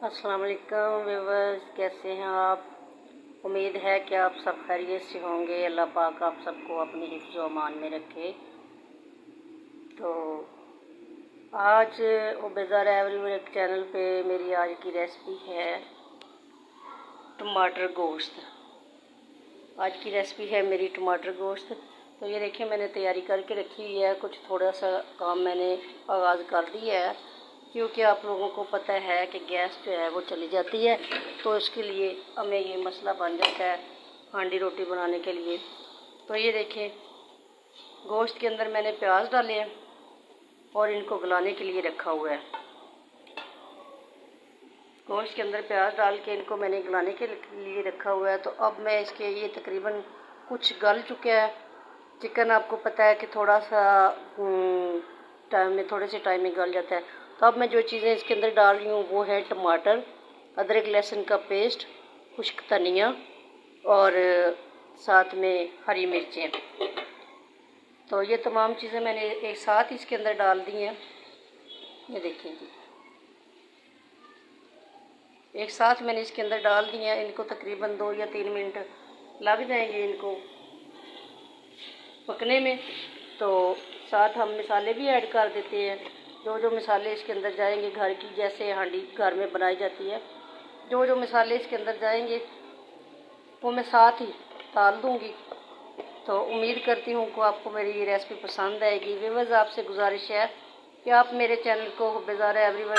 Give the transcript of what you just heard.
अस्सलाम वालेकुम व्यूअर्स, कैसे हैं आप। उम्मीद है कि आप सब खैरियत से होंगे। अल्लाह पाक आप सबको अपनी हिफ्ज़ व अमान में रखे। तो आज उबेज़ार एवरीवन चैनल पे मेरी आज की रेसिपी है टमाटर गोश्त। आज की रेसिपी है मेरी टमाटर गोश्त। तो ये देखिए, मैंने तैयारी करके रखी हुई है। कुछ थोड़ा सा काम मैंने आगाज़ कर दिया है, क्योंकि आप लोगों को पता है कि गैस जो है वो चली जाती है, तो इसके लिए हमें ये मसला बन जाता है हांडी रोटी बनाने के लिए। तो ये देखें, गोश्त के अंदर मैंने प्याज डाले हैं और इनको गलाने के लिए रखा हुआ है। गोश्त के अंदर प्याज डाल के इनको मैंने गलाने के लिए रखा हुआ है। तो अब मैं इसके ये तकरीबन कुछ गल चुका है। चिकन आपको पता है कि थोड़ा सा थोड़े से टाइम में गल जाता है। तो अब मैं जो चीज़ें इसके अंदर डाल रही हूँ वो है टमाटर, अदरक लहसुन का पेस्ट, खुश्क धनिया और साथ में हरी मिर्चें। तो ये तमाम चीज़ें मैंने एक साथ ही इसके अंदर डाल दी हैं। ये देखिए जी, एक साथ मैंने इसके अंदर डाल दी हैं। इनको तकरीबन 2 या 3 मिनट लग जाएंगे इनको पकने में। तो साथ हम मसाले भी ऐड कर देते हैं। जो जो मसाले इसके अंदर जाएंगे, घर की जैसे हांडी घर में बनाई जाती है, जो जो मसाले इसके अंदर जाएंगे वो मैं साथ ही डाल दूंगी। तो उम्मीद करती हूँ कि आपको मेरी ये रेसिपी पसंद आएगी। व्यूअर्स, आपसे गुजारिश है कि आप मेरे चैनल को उबेज़ार एवरीवन